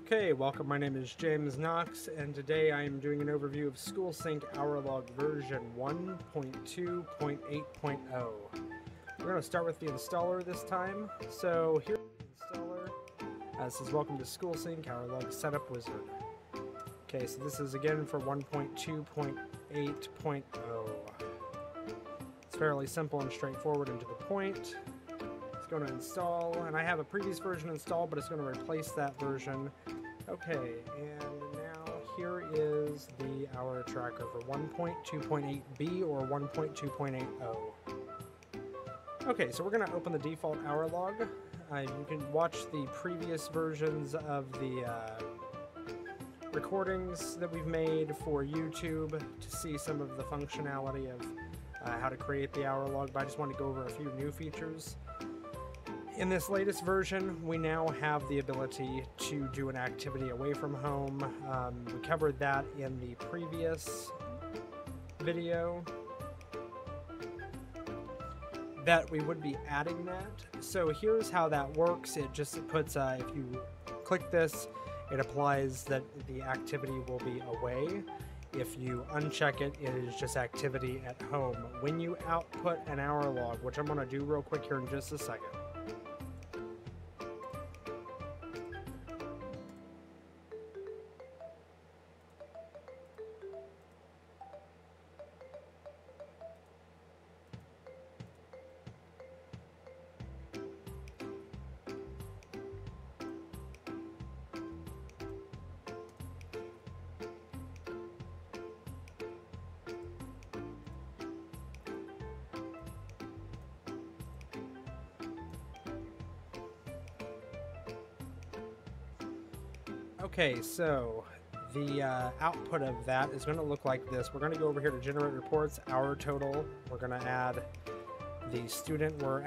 Okay, welcome. My name is James Knox, and today I am doing an overview of SchoolSync Hourlog version 1.2.8.0. We're going to start with the installer this time. So here's the installer. It says, welcome to SchoolSync Hourlog Setup Wizard. Okay, so this is again for 1.2.8.0. It's fairly simple and straightforward and to the point. It's going to install, and I have a previous version installed, but it's going to replace that version. Okay, and now here is the hour tracker for 1.2.8b or 1.2.80. Okay, so we're going to open the default hour log. You can watch the previous versions of the recordings that we've made for YouTube to see some of the functionality of how to create the hour log, but I just want to go over a few new features. In this latest version, we now have the ability to do an activity away from home. We covered that in the previous video, that we would be adding that. So here's how that works. It just puts, if you click this, it applies that the activity will be away. If you uncheck it, it is just activity at home. When you output an hour log, which I'm going to do real quick here in just a second. Okay, so the output of that is going to look like this. We're going to go over here to generate reports, hour total. We're going to add the student we're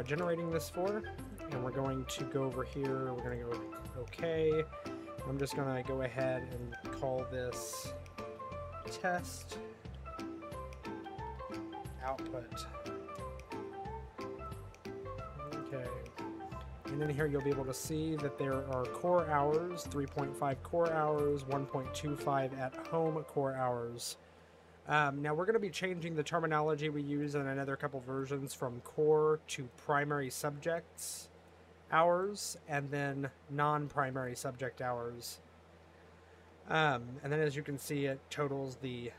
generating this for, and we're going to go over here. We're going to go OK. I'm just going to go ahead and call this test output. Okay. And then here you'll be able to see that there are core hours, 3.5 core hours, 1.25 at home core hours. Now we're going to be changing the terminology we use in another couple versions from core to primary subjects hours and then non-primary subject hours. And then as you can see, it totals the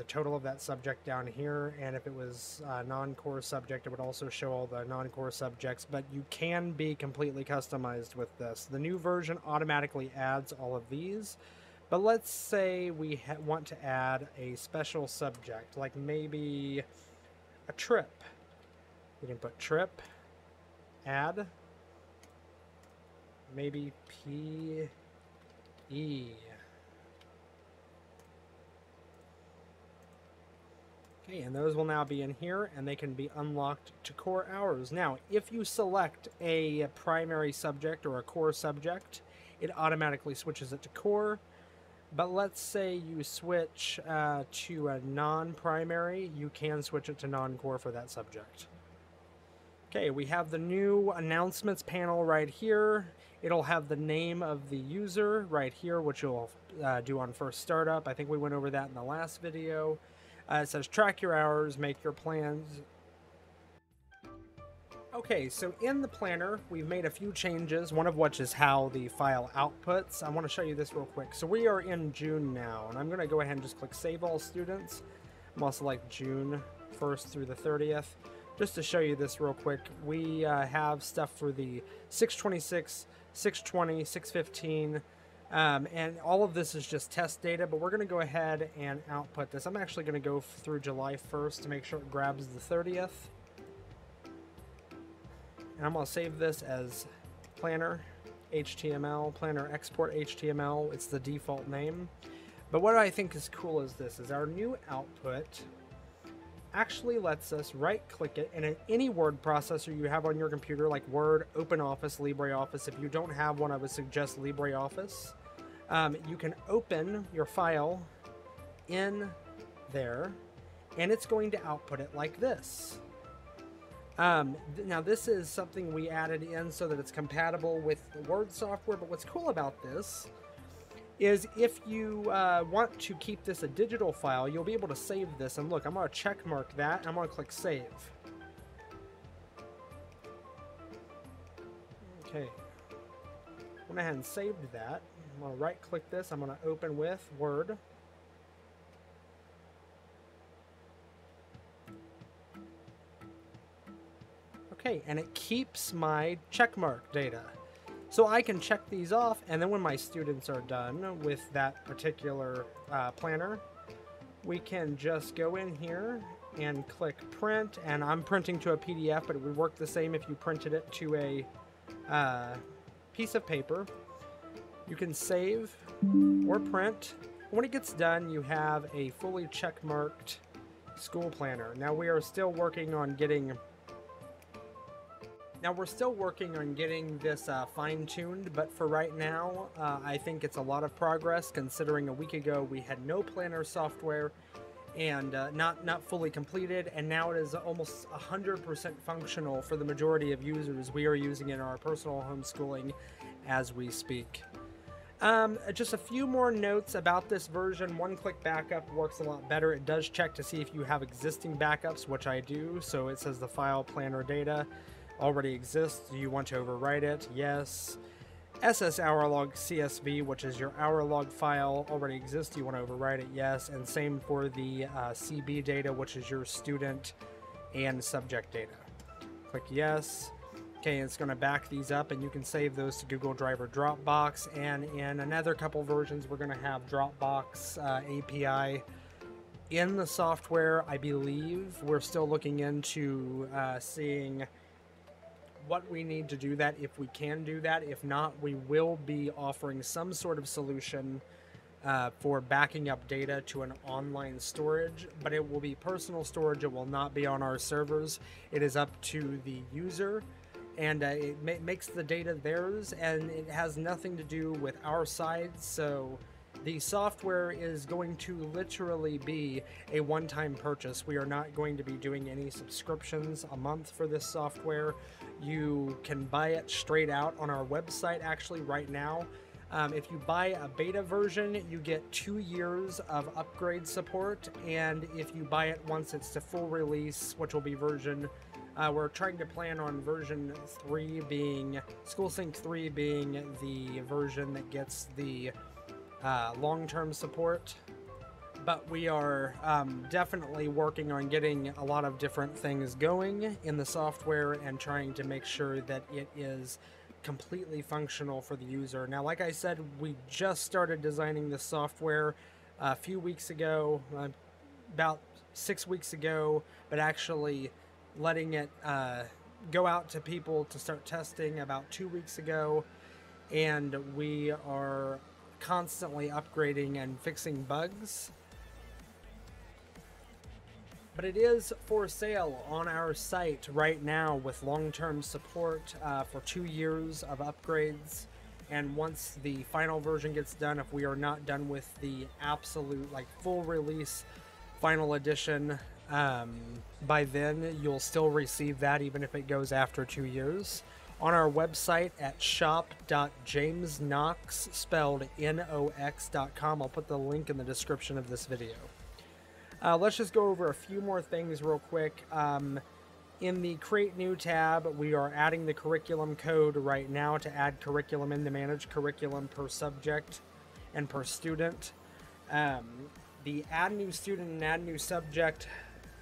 total of that subject down here, and if it was a non-core subject, it would also show all the non-core subjects, but you can be completely customized with this. The new version automatically adds all of these, but let's say we want to add a special subject, like maybe a trip. We can put trip, add, maybe P E. Okay, and those will now be in here, and they can be unlocked to core hours. Now, if you select a primary subject or a core subject, it automatically switches it to core. But let's say you switch to a non-primary, you can switch it to non-core for that subject. Okay, we have the new announcements panel right here. It'll have the name of the user right here, which you'll do on first startup. I think we went over that in the last video. It says track your hours, make your plans. Okay, so in the planner, we've made a few changes, one of which is how the file outputs. I want to show you this real quick. So we are in June now, and I'm going to go ahead and just click Save All Students. I'm also like June 1st through the 30th. Just to show you this real quick, we have stuff for the 626, 620, 615, and all of this is just test data, but we're going to go ahead and output this. I'm actually going to go through July 1st to make sure it grabs the 30th. And I'm going to save this as planner HTML, planner export HTML. It's the default name. But what I think is cool is this, is our new output actually lets us right-click it, and in any word processor you have on your computer, like Word, OpenOffice, LibreOffice. If you don't have one, I would suggest LibreOffice. You can open your file in there, and it's going to output it like this. Now this is something we added in so that it's compatible with Word software, but what's cool about this is if you want to keep this a digital file, you'll be able to save this. And look, I'm going to check mark that. I'm going to click save. Okay. I went ahead and saved that. I'm going to right click this. I'm going to open with Word. Okay, and it keeps my checkmark data. So I can check these off, and then when my students are done with that particular planner, we can just go in here and click print, and I'm printing to a PDF, but it would work the same if you printed it to a piece of paper. You can save or print. When it gets done, you have a fully check-marked school planner. Now we are still working on getting this fine-tuned, but for right now, I think it's a lot of progress, considering a week ago we had no planner software and not fully completed, and now it is almost 100% functional for the majority of users. We are using it in our personal homeschooling as we speak. Just a few more notes about this version. One-click backup works a lot better. It does check to see if you have existing backups, which I do. So it says the file planner data already exists. Do you want to overwrite it? Yes. SS hourlog CSV, which is your hourlog file, already exists. Do you want to overwrite it? Yes. And same for the CB data, which is your student and subject data. Click yes. Okay, it's going to back these up, and you can save those to Google Drive or Dropbox. And in another couple versions, we're going to have Dropbox API in the software. I believe we're still looking into seeing what we need to do that, if we can do that. If not, we will be offering some sort of solution for backing up data to an online storage, but it will be personal storage. It will not be on our servers. It is up to the user, and it makes the data theirs, and it has nothing to do with our side. So the software is going to literally be a one-time purchase. We are not going to be doing any subscriptions a month for this software. You can buy it straight out on our website actually right now. If you buy a beta version, you get 2 years of upgrade support, and if you buy it once it's to full release, which will be version we're trying to plan on version 3 being, SchoolSync 3 being the version that gets the long-term support. But we are definitely working on getting a lot of different things going in the software and trying to make sure that it is completely functional for the user. Now, like I said, we just started designing this software a few weeks ago, about 6 weeks ago, but actually letting it go out to people to start testing about 2 weeks ago, and we are constantly upgrading and fixing bugs. But it is for sale on our site right now with long-term support for 2 years of upgrades. And once the final version gets done, if we are not done with the absolute full release final edition, by then you'll still receive that even if it goes after 2 years. On our website at shop.jamesknox, spelled Nox.com. I'll put the link in the description of this video. Let's just go over a few more things real quick. In the Create New tab, we are adding the curriculum code right now to add curriculum in the Manage Curriculum per subject and per student. The Add New Student and Add New Subject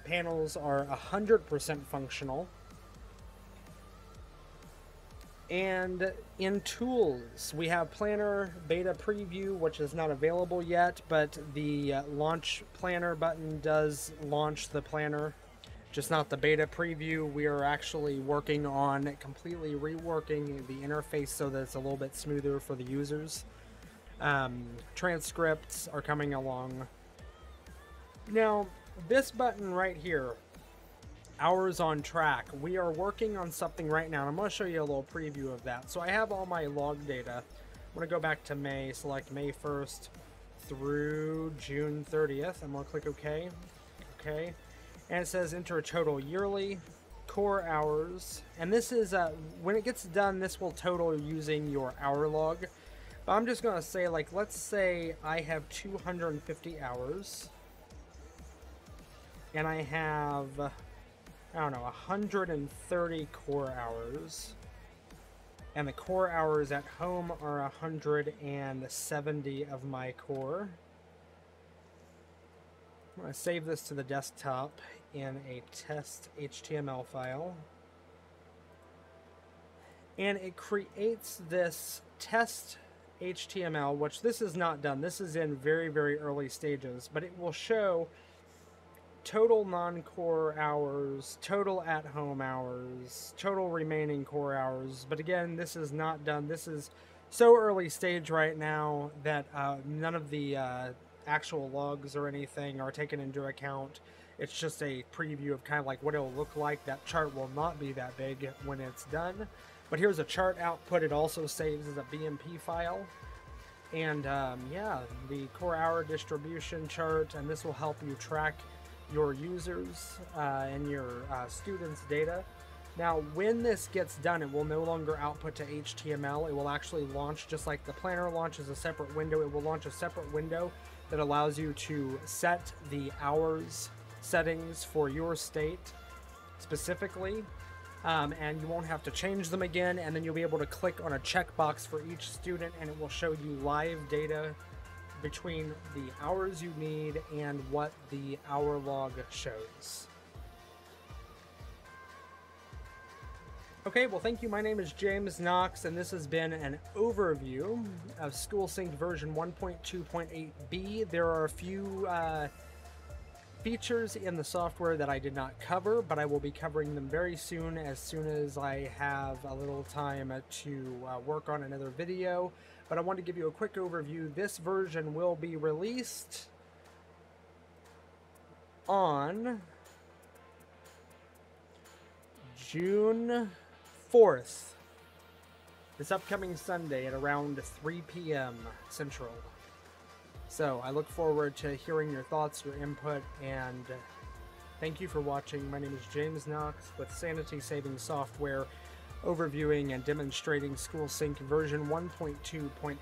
panels are 100% functional. And in Tools, we have Planner Beta Preview, which is not available yet, but the Launch Planner button does launch the planner, just not the Beta Preview. We are actually working on completely reworking the interface so that it's a little bit smoother for the users. Transcripts are coming along. Now, this button right here, Hours on Track, we are working on something right now, and I'm going to show you a little preview of that. So I have all my log data. I'm going to go back to May, select May 1st through June 30th. I'm going to click OK. OK. And it says enter a total yearly, core hours, and this is, when it gets done, this will total using your hour log. But I'm just going to say, like, let's say I have 250 hours, and I have, I don't know, 130 core hours, and the core hours at home are 170 of my core. I'm going to save this to the desktop in a test HTML file. And it creates this test HTML, which this is not done. This is in very, very early stages, but it will show total non-core hours, total at-home hours, total remaining core hours. But again, this is not done. This is so early stage right now that none of the actual logs or anything are taken into account. It's just a preview of kind of like what it'll look like. That chart will not be that big when it's done. But here's a chart output. It also saves as a BMP file. And yeah, the core hour distribution chart, and this will help you track your users and your students' data. Now, when this gets done, it will no longer output to HTML. It will actually launch, just like the planner launches a separate window. It will launch a separate window that allows you to set the hours settings for your state specifically, and you won't have to change them again. And then you'll be able to click on a checkbox for each student, and it will show you live data between the hours you need and what the hour log shows. Okay, well, thank you. My name is James Knox, and this has been an overview of SchoolSync version 1.2.8b. There are a few features in the software that I did not cover, but I will be covering them very soon as I have a little time to work on another video. But I want to give you a quick overview. This version will be released on June 4th, this upcoming Sunday at around 3 p.m. Central. So I look forward to hearing your thoughts, your input, and thank you for watching. My name is James Knox with Sanity Saving Software, overviewing and demonstrating SchoolSync version 1.2.8b.